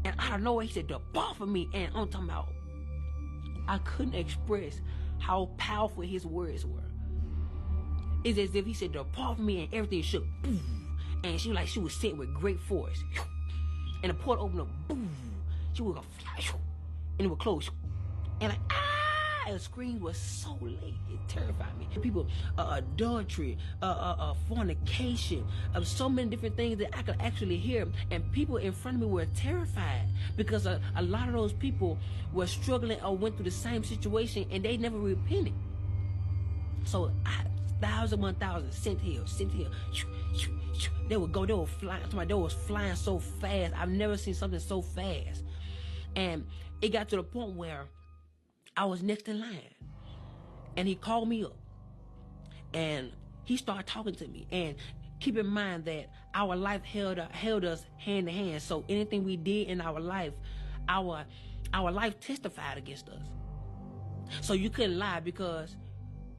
And out of nowhere, he said, depart from me. And I'm talking about, I couldn't express how powerful his words were. It's as if he said, depart from me, and everything shook. And she was sent with great force. And the portal opened up. She was gonna fly. And it would close. And like, the screams was so late. It terrified me. People, adultery, fornication, so many different things that I could actually hear. And people in front of me were terrified because a lot of those people were struggling or went through the same situation and they never repented. So 1,000, 1,000, sent here. They would go, they were flying. They was flying so fast. I've never seen something so fast. And it got to the point where I was next in line, and he called me up, and he started talking to me. And keep in mind that our life held us hand to hand. So anything we did in our life, our life testified against us. So you couldn't lie because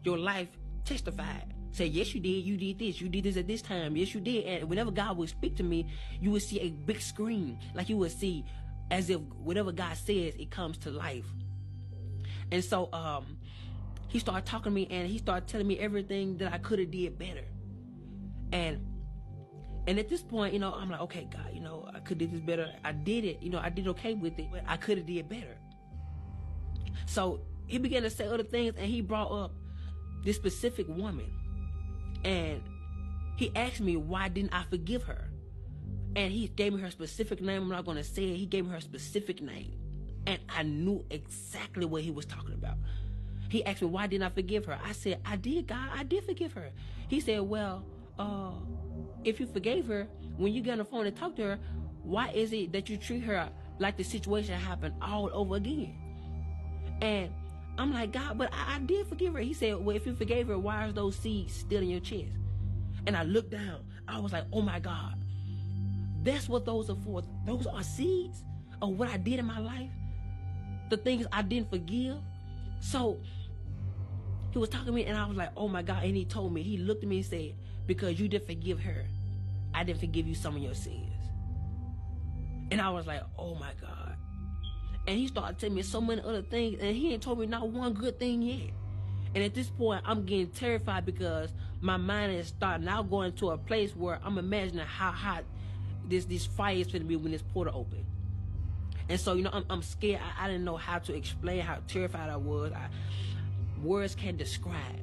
your life testified. Say, yes, you did. You did this at this time. Yes, you did. And whenever God would speak to me, you would see a big screen, like you would see as if whatever God says, it comes to life. And so he started talking to me, and he started telling me everything that I could have did better. And at this point, I'm like, okay, God, I could have did this better. I did it. I did okay with it, but I could have did better. So he began to say other things, and he brought up this specific woman. And he asked me, why didn't I forgive her? And he gave me her specific name. I'm not going to say it. He gave me her specific name. And I knew exactly what he was talking about. He asked me, why didn't I forgive her? I said, I did, God. I did forgive her. He said, well, if you forgave her, when you get on the phone and talk to her, why is it that you treat her like the situation happened all over again? And I'm like, God, but I did forgive her. He said, well, if you forgave her, why are those seeds still in your chest? And I looked down. I was like, oh my God. That's what those are for. Those are seeds of what I did in my life. The things I didn't forgive. So he was talking to me, and I was like, oh my God. And he told me, he looked at me and said, because you didn't forgive her, I didn't forgive you some of your sins. And I was like, oh my God. And he started telling me so many other things, and he ain't told me not one good thing yet. And at this point, I'm getting terrified because my mind is starting now going to a place where I'm imagining how hot this fire is going to be when this portal open. And so, I'm scared. I didn't know how to explain how terrified I was. Words can't describe.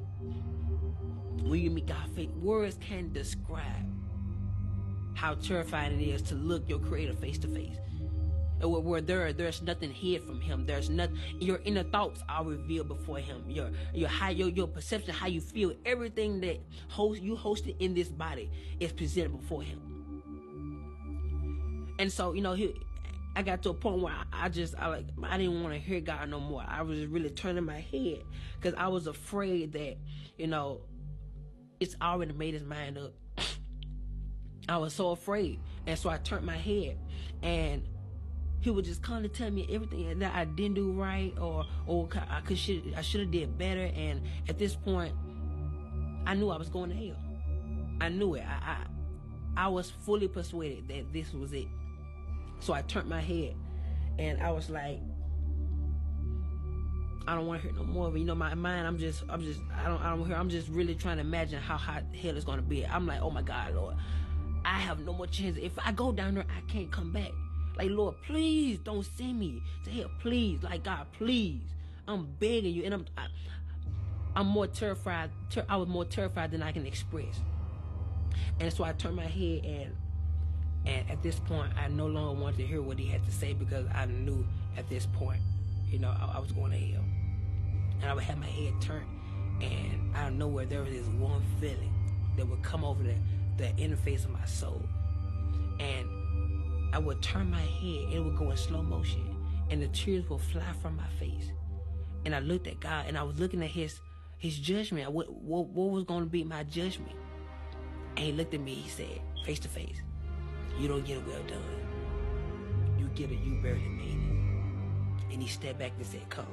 When you meet God face, words can't describe how terrifying it is to look your Creator face to face. Where there's nothing hid from Him. There's nothing. Your inner thoughts are revealed before Him. Your perception, how you feel, everything that you hosted in this body is presented before Him. And so, I got to a point where I didn't want to hear God no more. I was really turning my head because I was afraid that, it's already made his mind up. I was so afraid. And so I turned my head, and he would just come to tell me everything that I didn't do right, or I should have did better. And at this point, I knew I was going to hell. I knew it. I was fully persuaded that this was it. So I turned my head, and I was like, I don't want to hear no more of it. My mind, I'm just really trying to imagine how hot hell is going to be. I'm like, oh my God, Lord, I have no more chance. If I go down there, I can't come back. Like, Lord, please don't send me to hell. Please, like, God, please. I'm begging you. And I'm more terrified. I was more terrified than I can express. And so I turned my head, and at this point, I no longer wanted to hear what he had to say, because I knew at this point, I was going to hell. And I would have my head turned, and out of nowhere, there was this one feeling that would come over the interface of my soul. And I would turn my head, and it would go in slow motion, and the tears would fly from my face. And I looked at God, and I was looking at his judgment. What was going to be my judgment? And he looked at me, he said, face to face, you don't get a well done. You get a you barely made it. And he stepped back and said, come.